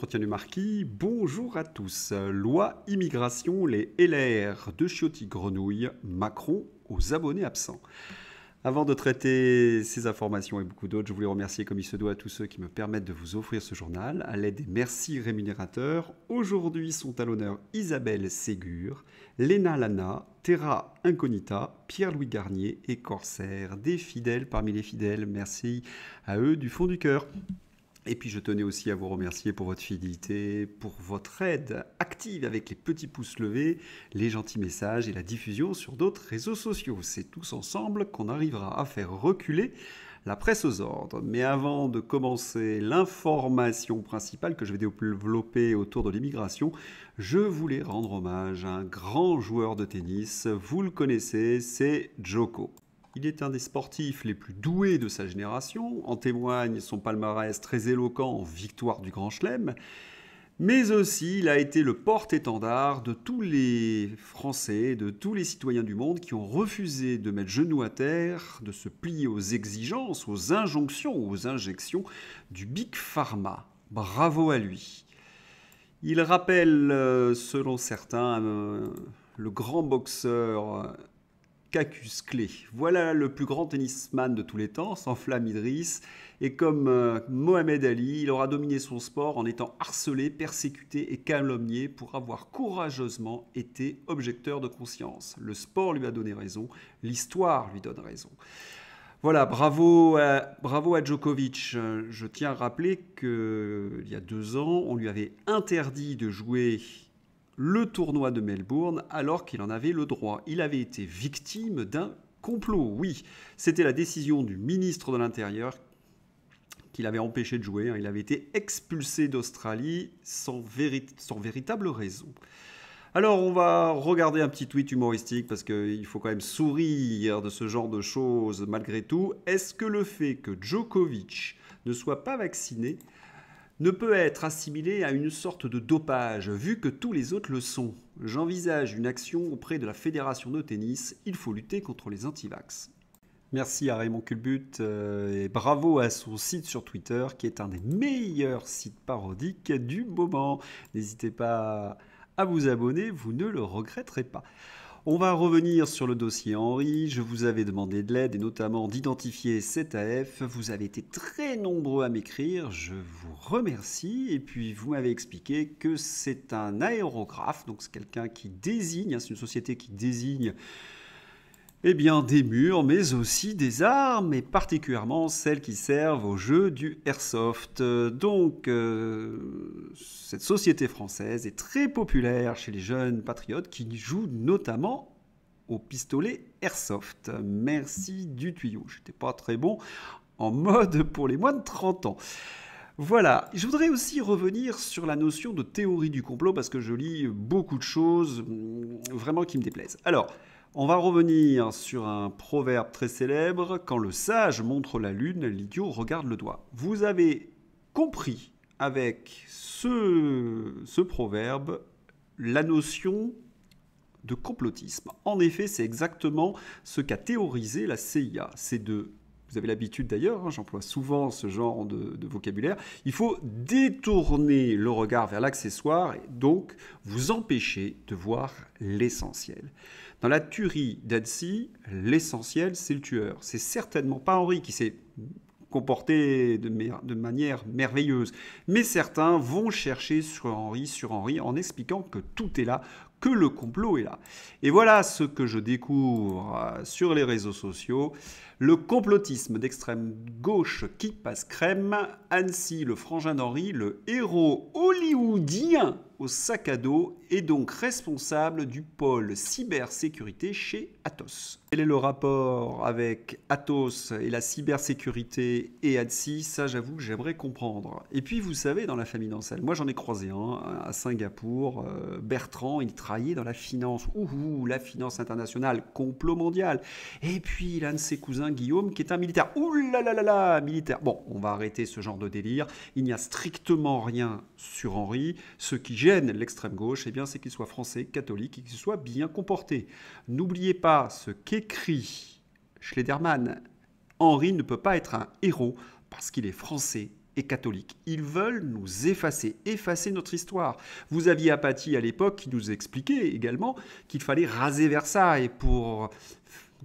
l'entretien du marquis. Bonjour à tous. Loi immigration, les LR de Ciotti-Grenouille, Macron aux abonnés absents. Avant de traiter ces informations et beaucoup d'autres, je voulais remercier comme il se doit à tous ceux qui me permettent de vous offrir ce journal à l'aide des merci rémunérateurs. Aujourd'hui sont à l'honneur Isabelle Ségur, Léna Lana, Terra Incognita, Pierre-Louis Garnier et Corsaire, des fidèles parmi les fidèles. Merci à eux du fond du cœur. Et puis je tenais aussi à vous remercier pour votre fidélité, pour votre aide active avec les petits pouces levés, les gentils messages et la diffusion sur d'autres réseaux sociaux. C'est tous ensemble qu'on arrivera à faire reculer la presse aux ordres. Mais avant de commencer l'information principale que je vais développer autour de l'immigration, je voulais rendre hommage à un grand joueur de tennis. Vous le connaissez, c'est Djoko. Il est un des sportifs les plus doués de sa génération, en témoigne son palmarès très éloquent en victoire du Grand Chelem, mais aussi il a été le porte-étendard de tous les Français, de tous les citoyens du monde qui ont refusé de mettre genou à terre, de se plier aux exigences, aux injonctions, aux injections du Big Pharma. Bravo à lui. Il rappelle, selon certains, le grand boxeur Cassius Clay. Voilà le plus grand tennisman de tous les temps, sans flamme Idriss. Et comme Mohamed Ali, il aura dominé son sport en étant harcelé, persécuté et calomnié pour avoir courageusement été objecteur de conscience. Le sport lui a donné raison, l'histoire lui donne raison. Voilà, bravo à Djokovic. Je tiens à rappeler qu'il y a 2 ans, on lui avait interdit de jouer le tournoi de Melbourne alors qu'il en avait le droit. Il avait été victime d'un complot, oui. C'était la décision du ministre de l'Intérieur qui l'avait empêché de jouer. Il avait été expulsé d'Australie sans véritable raison. Alors on va regarder un petit tweet humoristique parce qu'il faut quand même sourire de ce genre de choses malgré tout. Est-ce que le fait que Djokovic ne soit pas vacciné ne peut être assimilé à une sorte de dopage, vu que tous les autres le sont? J'envisage une action auprès de la Fédération de tennis. Il faut lutter contre les antivax. Merci à Raymond Culbut et bravo à son site sur Twitter, qui est un des meilleurs sites parodiques du moment. N'hésitez pas à vous abonner, vous ne le regretterez pas. On va revenir sur le dossier Henri. Je vous avais demandé de l'aide et notamment d'identifier cet AF. Vous avez été très nombreux à m'écrire. Je vous remercie. Et puis, vous m'avez expliqué que c'est un aérographe. Donc, c'est quelqu'un qui désigne, c'est une société qui désigne des murs, mais aussi des armes, et particulièrement celles qui servent au jeu du airsoft. Donc, cette société française est très populaire chez les jeunes patriotes qui jouent notamment au pistolet airsoft. Merci du tuyau. J'étais pas très bon en mode pour les moins de 30 ans. Voilà, je voudrais aussi revenir sur la notion de théorie du complot parce que je lis beaucoup de choses vraiment qui me déplaisent. Alors, on va revenir sur un proverbe très célèbre. Quand le sage montre la lune, l'idiot regarde le doigt. Vous avez compris avec ce proverbe la notion de complotisme. En effet, c'est exactement ce qu'a théorisé la CIA. Vous avez l'habitude d'ailleurs, j'emploie souvent ce genre de vocabulaire, il faut détourner le regard vers l'accessoire et donc vous empêcher de voir l'essentiel. Dans la tuerie d'Annecy, l'essentiel, c'est le tueur. C'est certainement pas Henri qui s'est comporté de manière merveilleuse. Mais certains vont chercher sur Henri en expliquant que tout est là, que le complot est là. Et voilà ce que je découvre sur les réseaux sociaux. Le complotisme d'extrême gauche qui passe crème. Annecy, le frangin d'Henri, le héros hollywoodien au sac à dos, est donc responsable du pôle cybersécurité chez Atos. Quel est le rapport avec Atos et la cybersécurité et Annecy? Ça, j'avoue que j'aimerais comprendre. Et puis, vous savez, dans la famille Dancel, moi j'en ai croisé un à Singapour, Bertrand, il travaillait dans la finance. La finance internationale, complot mondial. Et puis, l'un de ses cousins, Guillaume, qui est un militaire. Militaire. Bon, on va arrêter ce genre de délire. Il n'y a strictement rien sur Henri. Ce qui gêne l'extrême gauche, c'est qu'il soit français, catholique et qu'il soit bien comporté. N'oubliez pas ce qu'écrit Schlederman. Henri ne peut pas être un héros parce qu'il est français et catholiques. Ils veulent nous effacer notre histoire. Vous aviez Apathy à l'époque qui nous expliquait également qu'il fallait raser Versailles pour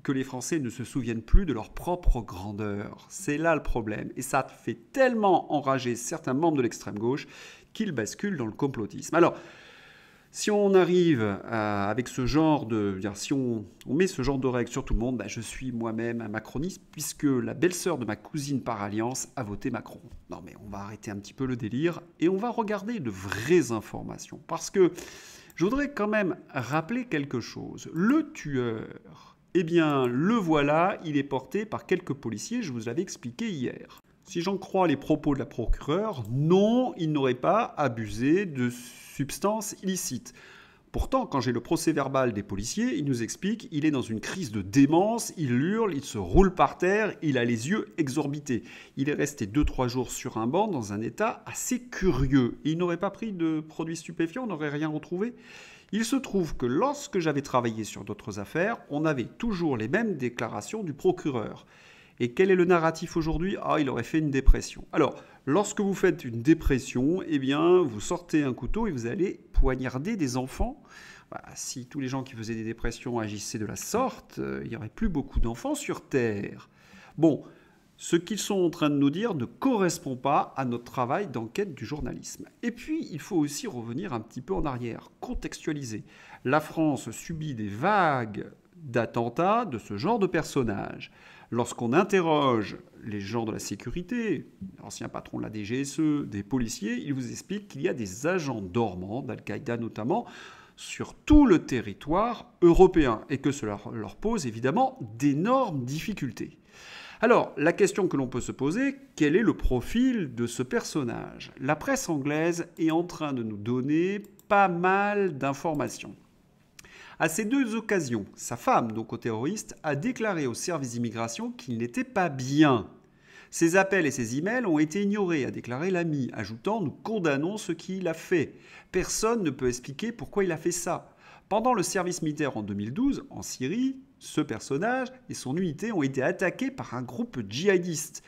que les Français ne se souviennent plus de leur propre grandeur. C'est là le problème. Et ça fait tellement enrager certains membres de l'extrême gauche qu'ils basculent dans le complotisme. Alors, si on arrive avec ce genre de... Si on met ce genre de règles sur tout le monde, je suis moi-même un macroniste puisque la belle-sœur de ma cousine par alliance a voté Macron. Non mais on va arrêter un petit peu le délire et on va regarder de vraies informations. Parce que je voudrais quand même rappeler quelque chose. Le tueur, eh bien le voilà, il est porté par quelques policiers, je vous l'avais expliqué hier. Si j'en crois les propos de la procureure, non, il n'aurait pas abusé de substances illicites. Pourtant, quand j'ai le procès-verbal des policiers, ils nous expliquent qu'il est dans une crise de démence, il hurle, il se roule par terre, il a les yeux exorbités. Il est resté 2-3 jours sur un banc dans un état assez curieux. Et il n'aurait pas pris de produits stupéfiants, on n'aurait rien retrouvé. Il se trouve que lorsque j'avais travaillé sur d'autres affaires, on avait toujours les mêmes déclarations du procureur. Et quel est le narratif aujourd'hui ? Ah, il aurait fait une dépression. Alors, lorsque vous faites une dépression, eh bien, vous sortez un couteau et vous allez poignarder des enfants. Si tous les gens qui faisaient des dépressions agissaient de la sorte, il n'y aurait plus beaucoup d'enfants sur Terre. Bon, ce qu'ils sont en train de nous dire ne correspond pas à notre travail d'enquête du journalisme. Et puis, il faut aussi revenir un petit peu en arrière, contextualiser. La France subit des vagues d'attentats de ce genre de personnages. Lorsqu'on interroge les gens de la sécurité, l'ancien patron de la DGSE, des policiers, ils vous expliquent qu'il y a des agents dormants, d'Al-Qaïda notamment, sur tout le territoire européen et que cela leur pose évidemment d'énormes difficultés. Alors, la question que l'on peut se poser, quel est le profil de ce personnage ? La presse anglaise est en train de nous donner pas mal d'informations. À ces deux occasions, sa femme, donc au terroriste, a déclaré au service d'immigration qu'il n'était pas bien. Ses appels et ses emails ont été ignorés, a déclaré l'ami, ajoutant « Nous condamnons ce qu'il a fait. Personne ne peut expliquer pourquoi il a fait ça. » Pendant le service militaire en 2012, en Syrie, ce personnage et son unité ont été attaqués par un groupe djihadiste.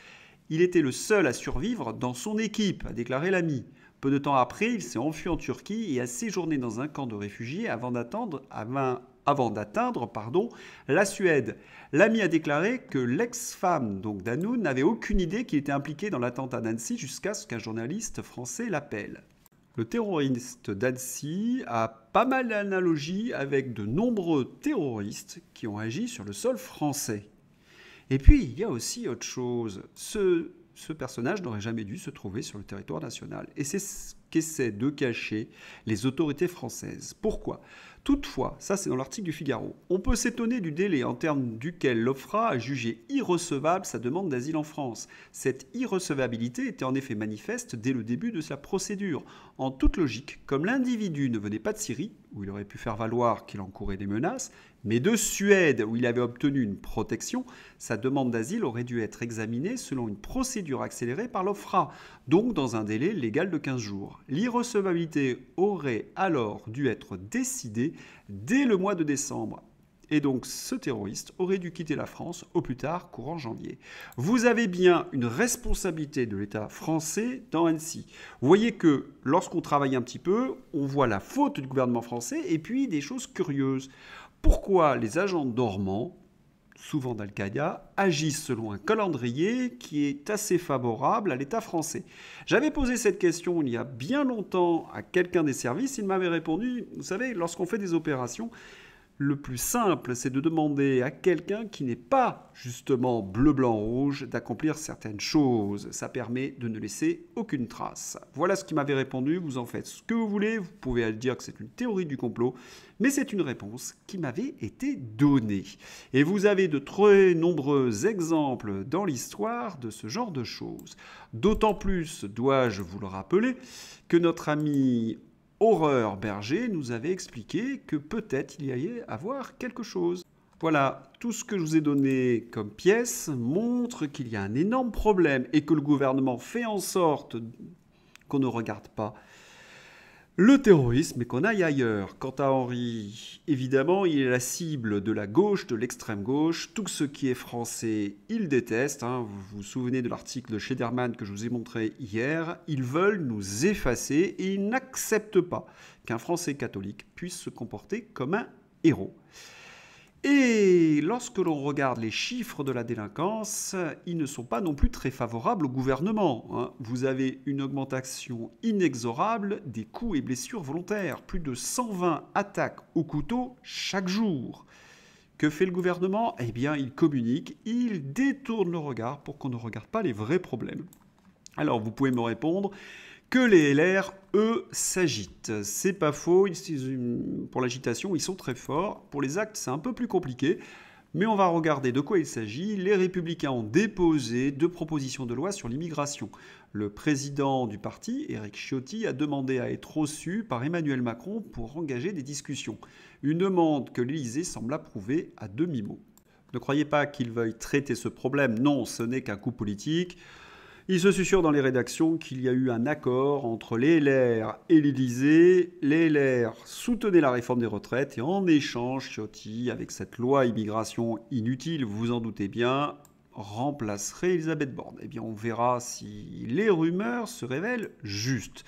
Il était le seul à survivre dans son équipe, a déclaré l'ami. Peu de temps après, il s'est enfui en Turquie et a séjourné dans un camp de réfugiés avant d'atteindre la Suède. L'ami a déclaré que l'ex-femme d'Hanoun n'avait aucune idée qu'il était impliqué dans l'attentat d'Annecy jusqu'à ce qu'un journaliste français l'appelle. Le terroriste d'Annecy a pas mal d'analogies avec de nombreux terroristes qui ont agi sur le sol français. Et puis, il y a aussi autre chose. Ce personnage n'aurait jamais dû se trouver sur le territoire national. Et c'est ce qu'essaient de cacher les autorités françaises. Pourquoi ? Toutefois, ça c'est dans l'article du Figaro, on peut s'étonner du délai en termes duquel l'OFPRA a jugé irrecevable sa demande d'asile en France. Cette irrecevabilité était en effet manifeste dès le début de sa procédure. En toute logique, comme l'individu ne venait pas de Syrie, où il aurait pu faire valoir qu'il encourait des menaces, mais de Suède, où il avait obtenu une protection, sa demande d'asile aurait dû être examinée selon une procédure accélérée par l'OFPRA, donc dans un délai légal de 15 jours. L'irrecevabilité aurait alors dû être décidée dès le mois de décembre. Et donc ce terroriste aurait dû quitter la France au plus tard courant janvier. Vous avez bien une responsabilité de l'État français dans Annecy. Vous voyez que lorsqu'on travaille un petit peu, on voit la faute du gouvernement français et puis des choses curieuses. Pourquoi les agents dormants, souvent d'Al-Qaïda, agissent selon un calendrier qui est assez favorable à l'État français ? J'avais posé cette question il y a bien longtemps à quelqu'un des services, il m'avait répondu, vous savez, lorsqu'on fait des opérations, le plus simple, c'est de demander à quelqu'un qui n'est pas justement bleu, blanc, rouge d'accomplir certaines choses. Ça permet de ne laisser aucune trace. Voilà ce qu'il m'avait répondu. Vous en faites ce que vous voulez. Vous pouvez dire que c'est une théorie du complot, mais c'est une réponse qui m'avait été donnée. Et vous avez de très nombreux exemples dans l'histoire de ce genre de choses. D'autant plus, dois-je vous le rappeler, que notre ami Horreur Berger nous avait expliqué que peut-être il y allait avoir quelque chose. Voilà, tout ce que je vous ai donné comme pièce montre qu'il y a un énorme problème et que le gouvernement fait en sorte qu'on ne regarde pas le terrorisme et qu'on aille ailleurs. Quant à Henri, évidemment, il est la cible de la gauche, de l'extrême gauche. Tout ce qui est français, il déteste. Vous vous souvenez de l'article de Schneiderman que je vous ai montré hier. Ils veulent nous effacer et ils n'acceptent pas qu'un Français catholique puisse se comporter comme un héros. Et lorsque l'on regarde les chiffres de la délinquance, ils ne sont pas non plus très favorables au gouvernement. Vous avez une augmentation inexorable des coups et blessures volontaires. Plus de 120 attaques au couteau chaque jour. Que fait le gouvernement? Eh bien, il communique, il détourne le regard pour qu'on ne regarde pas les vrais problèmes. Alors, vous pouvez me répondre que les LR, eux, s'agitent. C'est pas faux, pour l'agitation, ils sont très forts. Pour les actes, c'est un peu plus compliqué. Mais on va regarder de quoi il s'agit. Les Républicains ont déposé 2 propositions de loi sur l'immigration. Le président du parti, Éric Ciotti, a demandé à être reçu par Emmanuel Macron pour engager des discussions. Une demande que l'Élysée semble approuver à demi-mot. Ne croyez pas qu'ils veuillent traiter ce problème. Non, ce n'est qu'un coup politique. Il se susurre dans les rédactions qu'il y a eu un accord entre les LR et l'Élysée. Les LR soutenaient la réforme des retraites et en échange, Ciotti, avec cette loi immigration inutile, vous vous en doutez bien, remplacerait Elisabeth Borne. Eh bien, on verra si les rumeurs se révèlent justes.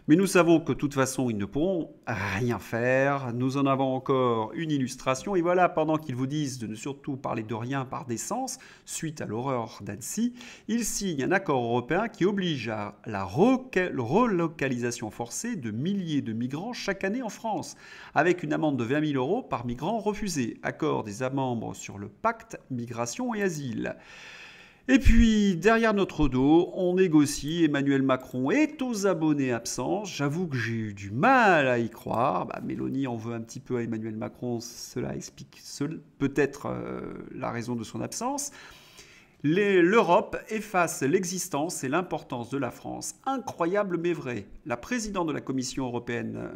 Mais nous savons que de toute façon, ils ne pourront rien faire. Nous en avons encore une illustration. Et voilà, pendant qu'ils vous disent de ne surtout parler de rien par décence, suite à l'horreur d'Annecy, ils signent un accord européen qui oblige à la relocalisation forcée de milliers de migrants chaque année en France, avec une amende de 20 000 € par migrant refusé. Accord des États membres sur le pacte migration et asile. Et puis, derrière notre dos, on négocie. Emmanuel Macron est aux abonnés absents. J'avoue que j'ai eu du mal à y croire. Mélanie en veut un petit peu à Emmanuel Macron. Cela explique peut-être la raison de son absence. L'Europe efface l'existence et l'importance de la France. Incroyable mais vrai. La présidente de la Commission européenne,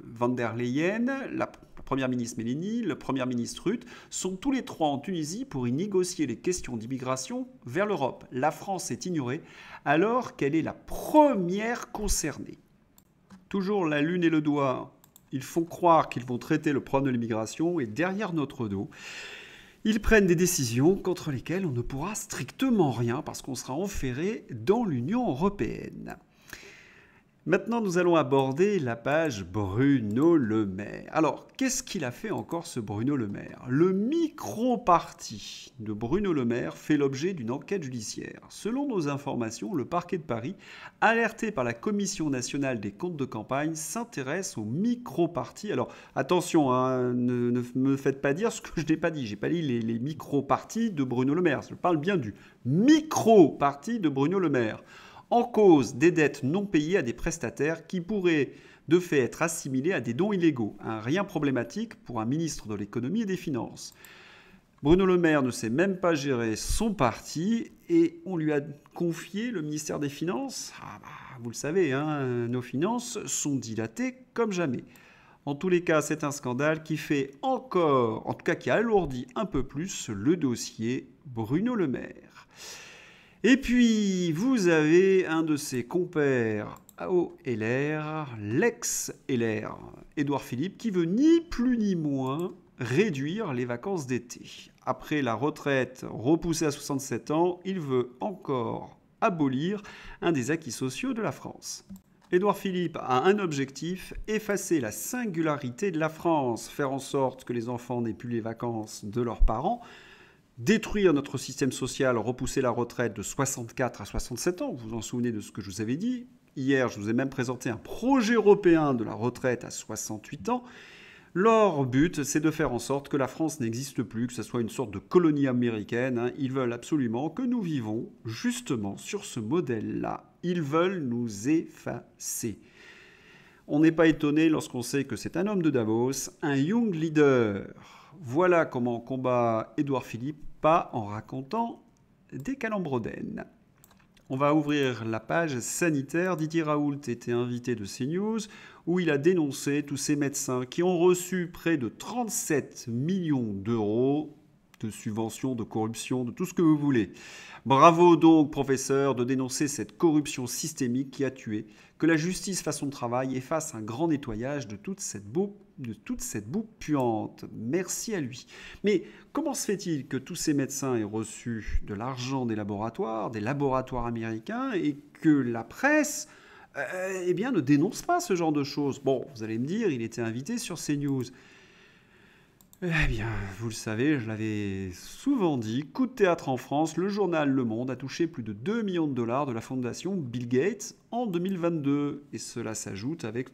Van der Leyen, la Première ministre Mélanie, le Premier ministre Rutte, sont tous les 3 en Tunisie pour y négocier les questions d'immigration vers l'Europe. La France est ignorée alors qu'elle est la première concernée. Toujours la lune et le doigt. Ils font croire qu'ils vont traiter le problème de l'immigration et derrière notre dos, ils prennent des décisions contre lesquelles on ne pourra strictement rien parce qu'on sera enferré dans l'Union européenne. Maintenant, nous allons aborder la page Bruno Le Maire. Alors, qu'est-ce qu'il a fait encore ce Bruno Le Maire? Le micro-parti de Bruno Le Maire fait l'objet d'une enquête judiciaire. Selon nos informations, le parquet de Paris, alerté par la Commission nationale des comptes de campagne, s'intéresse au micro-parti. Alors, attention, ne me faites pas dire ce que je n'ai pas dit. Je n'ai pas dit les micro-partis de Bruno Le Maire. Je parle bien du micro-parti de Bruno Le Maire. En cause des dettes non payées à des prestataires qui pourraient de fait être assimilés à des dons illégaux. Rien problématique pour un ministre de l'économie et des finances. Bruno Le Maire ne sait même pas gérer son parti et on lui a confié le ministère des Finances. Vous le savez, nos finances sont dilatées comme jamais. En tous les cas, c'est un scandale qui fait encore, en tout cas qui alourdit un peu plus le dossier Bruno Le Maire. Et puis, vous avez un de ses compères au LR, l'ex-LR, Édouard Philippe, qui veut ni plus ni moins réduire les vacances d'été. Après la retraite repoussée à 67 ans, il veut encore abolir un des acquis sociaux de la France. Édouard Philippe a un objectif, effacer la singularité de la France, faire en sorte que les enfants n'aient plus les vacances de leurs parents, détruire notre système social, repousser la retraite de 64 à 67 ans. Vous vous en souvenez de ce que je vous avais dit. Hier, je vous ai même présenté un projet européen de la retraite à 68 ans. Leur but, c'est de faire en sorte que la France n'existe plus, que ce soit une sorte de colonie américaine. Ils veulent absolument que nous vivons justement sur ce modèle-là. Ils veulent nous effacer. On n'est pas étonné lorsqu'on sait que c'est un homme de Davos, un young leader. Voilà comment combat Édouard Philippe, pas en racontant des calembrodènes. On va ouvrir la page sanitaire. Didier Raoult était invité de CNews où il a dénoncé tous ces médecins qui ont reçu près de 37 millions d'euros de subventions, de corruption, de tout ce que vous voulez. Bravo donc, professeur, de dénoncer cette corruption systémique qui a tué, que la justice fasse son travail et fasse un grand nettoyage de toute cette boue puante. Merci à lui. Mais comment se fait-il que tous ces médecins aient reçu de l'argent des laboratoires américains, et que la presse ne dénonce pas ce genre de choses? Bon, vous allez me dire, il était invité sur CNews. Eh bien, vous le savez, je l'avais souvent dit, coup de théâtre en France, le journal Le Monde a touché plus de 2 millions de dollars de la fondation Bill Gates en 2022. Et cela s'ajoute avec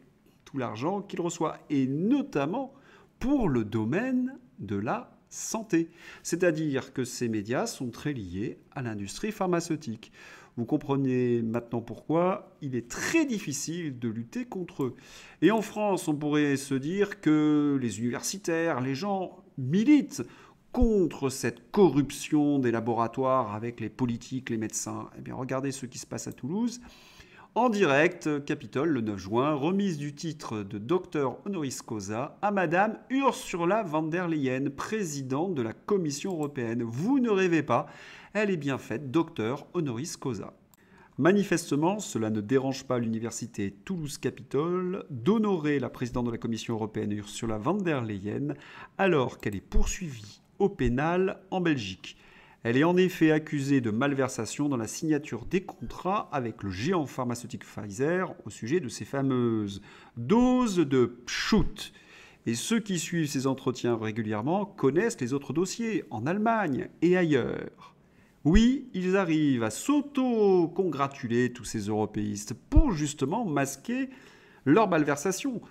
tout l'argent qu'il reçoit, et notamment pour le domaine de la santé. C'est-à-dire que ces médias sont très liés à l'industrie pharmaceutique. Vous comprenez maintenant pourquoi il est très difficile de lutter contre eux. Et en France, on pourrait se dire que les universitaires, les gens militent contre cette corruption des laboratoires avec les politiques, les médecins. Eh bien, regardez ce qui se passe à Toulouse. En direct, Capitole, le 9 juin, remise du titre de docteur honoris causa à Madame Ursula von der Leyen, présidente de la Commission européenne. Vous ne rêvez pas, elle est bien faite docteur honoris causa. Manifestement, cela ne dérange pas l'université Toulouse-Capitole d'honorer la présidente de la Commission européenne Ursula von der Leyen alors qu'elle est poursuivie au pénal en Belgique. Elle est en effet accusée de malversation dans la signature des contrats avec le géant pharmaceutique Pfizer au sujet de ces fameuses doses de Pchout. Et ceux qui suivent ces entretiens régulièrement connaissent les autres dossiers en Allemagne et ailleurs. Oui, ils arrivent à s'auto-congratuler, tous ces européistes, pour justement masquer leur malversation.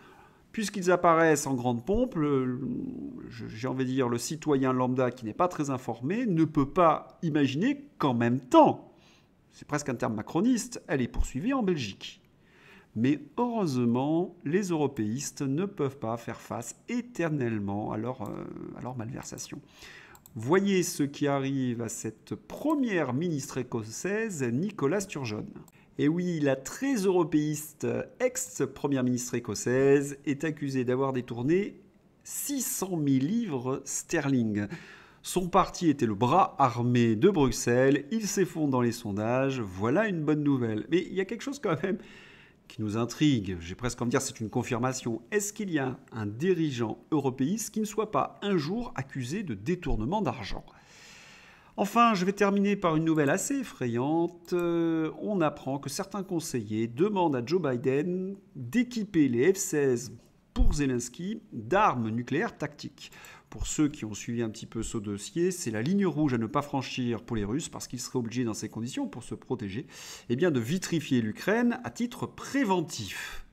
Puisqu'ils apparaissent en grande pompe, j'ai envie de dire le citoyen lambda qui n'est pas très informé ne peut pas imaginer qu'en même temps, c'est presque un terme macroniste, elle est poursuivie en Belgique. Mais heureusement, les européistes ne peuvent pas faire face éternellement à leur malversation. Voyez ce qui arrive à cette première ministre écossaise, Nicola Sturgeon. Et oui, la très européiste ex-première ministre écossaise est accusée d'avoir détourné 600 000 livres sterling. Son parti était le bras armé de Bruxelles, il s'effondre dans les sondages, voilà une bonne nouvelle. Mais il y a quelque chose quand même qui nous intrigue, j'ai presque envie de dire c'est une confirmation. Est-ce qu'il y a un dirigeant européiste qui ne soit pas un jour accusé de détournement d'argent ? Enfin, je vais terminer par une nouvelle assez effrayante. On apprend que certains conseillers demandent à Joe Biden d'équiper les F-16 pour Zelensky d'armes nucléaires tactiques. Pour ceux qui ont suivi un petit peu ce dossier, c'est la ligne rouge à ne pas franchir pour les Russes parce qu'ils seraient obligés dans ces conditions, pour se protéger, de vitrifier l'Ukraine à titre préventif.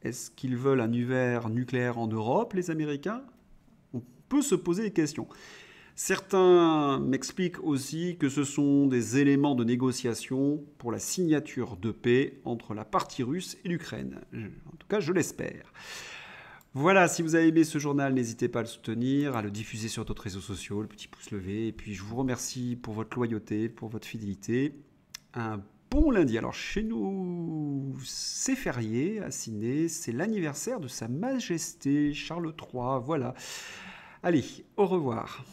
Est-ce qu'ils veulent un hiver nucléaire en Europe, les Américains ? On peut se poser des questions. Certains m'expliquent aussi que ce sont des éléments de négociation pour la signature de paix entre la partie russe et l'Ukraine. En tout cas, je l'espère. Voilà, si vous avez aimé ce journal, n'hésitez pas à le soutenir, à le diffuser sur d'autres réseaux sociaux, le petit pouce levé. Et puis, je vous remercie pour votre loyauté, pour votre fidélité. Un bon lundi. Alors, chez nous, c'est férié à Sydney. C'est l'anniversaire de Sa Majesté Charles III. Voilà. Allez, au revoir.